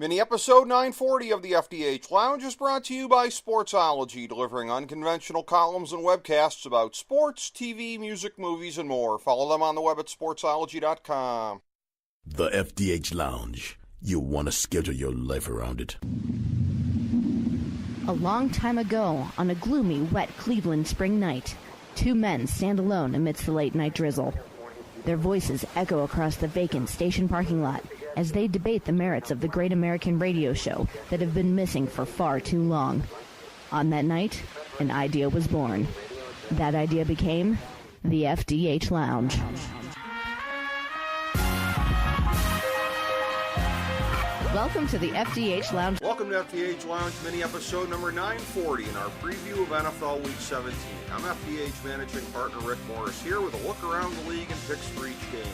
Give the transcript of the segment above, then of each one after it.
Mini episode 940 of the FDH Lounge is brought to you by Sportsology, delivering unconventional columns and webcasts about sports, TV, music, movies, and more. Follow them on the web at sportsology.com. The FDH Lounge. You want to schedule your life around it. A long time ago, on a gloomy, wet Cleveland spring night, two men stand alone amidst the late-night drizzle. Their voices echo across the vacant station parking lot as they debate the merits of the great American radio show that have been missing for far too long. On that night, an idea was born. That idea became the FDH Lounge. Welcome to the FDH Lounge. Welcome to FDH Lounge, mini episode number 940 in our preview of NFL Week 17. I'm FDH Managing Partner Rick Morris here with a look around the league and picks for each game.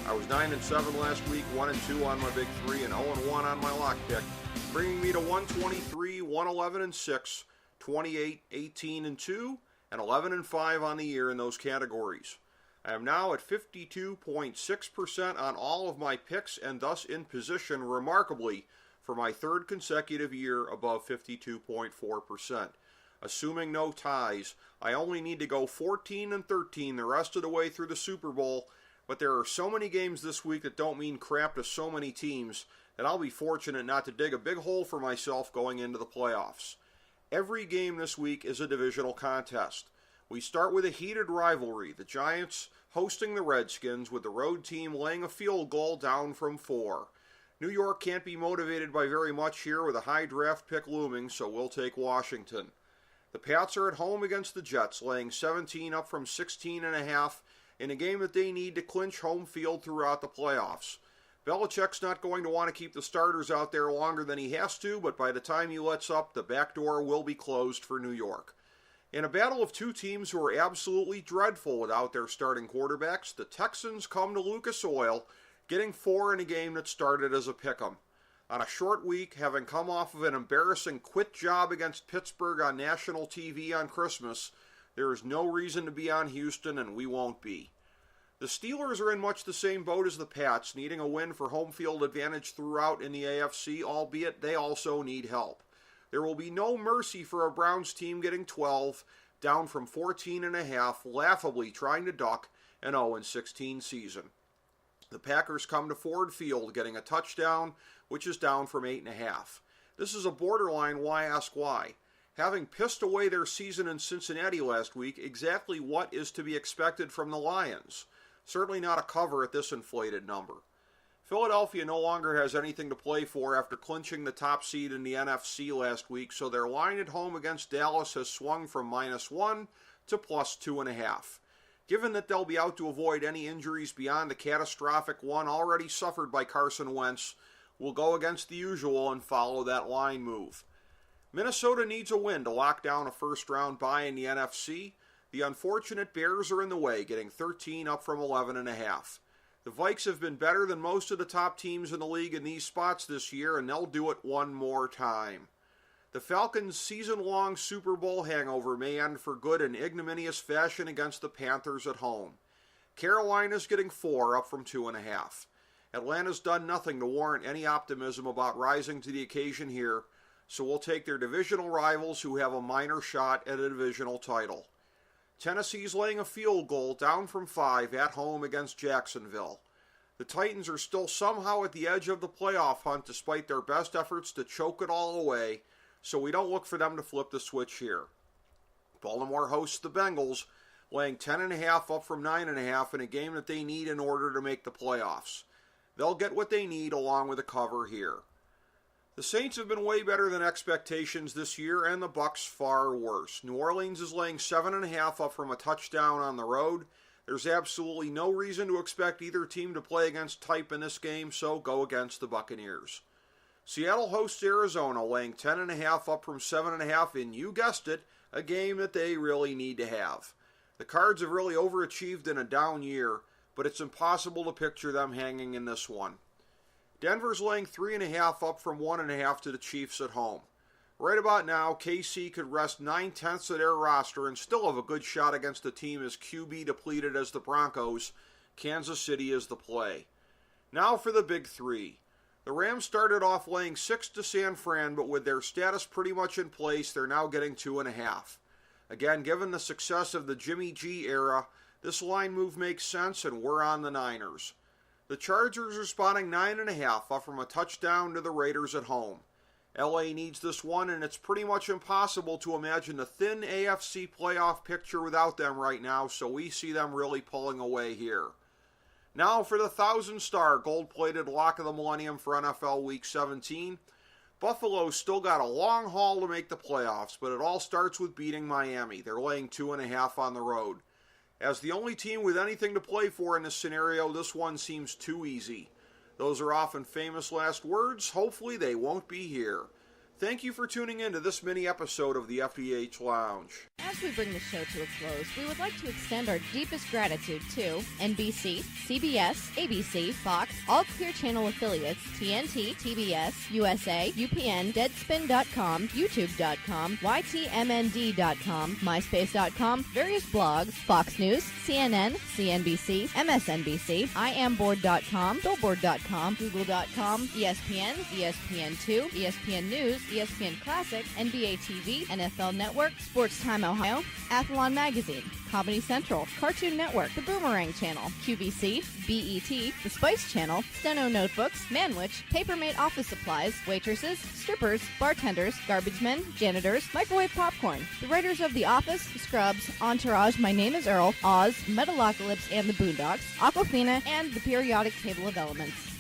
I was 9-7 last week, 1-2 on my big three, and 0-1 on my lock pick, bringing me to 123, 111-6, 28, 18-2, and 11-5 on the year in those categories. I am now at 52.6% on all of my picks and thus in position, remarkably, for my third consecutive year above 52.4%. Assuming no ties, I only need to go 14-13 the rest of the way through the Super Bowl, but there are so many games this week that don't mean crap to so many teams that I'll be fortunate not to dig a big hole for myself going into the playoffs. Every game this week is a divisional contest. We start with a heated rivalry, the Giants hosting the Redskins with the road team laying a field goal down from 4. New York can't be motivated by very much here with a high draft pick looming, so we'll take Washington. The Pats are at home against the Jets, laying 17 up from 16.5 in a game that they need to clinch home field throughout the playoffs. Belichick's not going to want to keep the starters out there longer than he has to, but by the time he lets up, the back door will be closed for New York. In a battle of two teams who are absolutely dreadful without their starting quarterbacks, the Texans come to Lucas Oil, getting 4 in a game that started as a pick'em. On a short week, having come off of an embarrassing quit job against Pittsburgh on national TV on Christmas, there is no reason to be on Houston, and we won't be. The Steelers are in much the same boat as the Pats, needing a win for home field advantage throughout in the AFC, albeit they also need help. There will be no mercy for a Browns team getting 12, down from 14.5, laughably trying to duck an 0-16 season. The Packers come to Ford Field, getting a touchdown, which is down from 8.5. This is a borderline why ask why. Having pissed away their season in Cincinnati last week, exactly what is to be expected from the Lions? Certainly not a cover at this inflated number. Philadelphia no longer has anything to play for after clinching the top seed in the NFC last week, so their line at home against Dallas has swung from -1 to +2.5. Given that they'll be out to avoid any injuries beyond the catastrophic one already suffered by Carson Wentz, we'll go against the usual and follow that line move. Minnesota needs a win to lock down a first-round bye in the NFC. The unfortunate Bears are in the way, getting 13 up from 11.5. The Vikes have been better than most of the top teams in the league in these spots this year, and they'll do it one more time. The Falcons' season-long Super Bowl hangover may end for good in ignominious fashion against the Panthers at home. Carolina's getting 4 up from 2.5. Atlanta's done nothing to warrant any optimism about rising to the occasion here, so we'll take their divisional rivals who have a minor shot at a divisional title. Tennessee's laying a field goal down from 5 at home against Jacksonville. The Titans are still somehow at the edge of the playoff hunt despite their best efforts to choke it all away, so we don't look for them to flip the switch here. Baltimore hosts the Bengals, laying 10.5 up from 9.5 in a game that they need in order to make the playoffs. They'll get what they need along with a cover here. The Saints have been way better than expectations this year, and the Bucs far worse. New Orleans is laying 7.5 up from a touchdown on the road. There's absolutely no reason to expect either team to play against type in this game, so go against the Buccaneers. Seattle hosts Arizona, laying 10.5 up from 7.5 in, you guessed it, a game that they really need to have. The Cards have really overachieved in a down year, but it's impossible to picture them hanging in this one. Denver's laying 3.5 up from 1.5 to the Chiefs at home. Right about now, KC could rest 9/10 of their roster and still have a good shot against a team as QB depleted as the Broncos. Kansas City is the play. Now for the big three. The Rams started off laying 6 to San Fran, but with their status pretty much in place, they're now getting 2.5. Again, given the success of the Jimmy G era, this line move makes sense, and we're on the Niners. The Chargers are spotting 9.5 up from a touchdown to the Raiders at home. LA needs this one, and it's pretty much impossible to imagine a thin AFC playoff picture without them right now, so we see them really pulling away here. Now for the 1,000-star gold-plated lock of the millennium for NFL Week 17. Buffalo's still got a long haul to make the playoffs, but it all starts with beating Miami. They're laying 2.5 on the road. As the only team with anything to play for in this scenario, this one seems too easy. Those are often famous last words. Hopefully they won't be here. Thank you for tuning in to this mini episode of the FDH Lounge. As we bring the show to a close, we would like to extend our deepest gratitude to NBC, CBS, ABC, Fox, all Clear Channel affiliates, TNT, TBS, USA, UPN, Deadspin.com, YouTube.com, YTMND.com, MySpace.com, various blogs, Fox News, CNN, CNBC, MSNBC, IamBoard.com, Billboard.com, Google.com, ESPN, ESPN2, ESPN News, ESPN Classic, NBA TV, NFL Network, Sports Time Ohio, Athlon Magazine, Comedy Central, Cartoon Network, The Boomerang Channel, QVC, BET, The Spice Channel, Steno Notebooks, Manwich, Papermate Office Supplies, waitresses, strippers, bartenders, garbage men, janitors, microwave popcorn, the writers of The Office, Scrubs, Entourage, My Name is Earl, Oz, Metalocalypse and the Boondocks, Aquafina, and the periodic table of elements.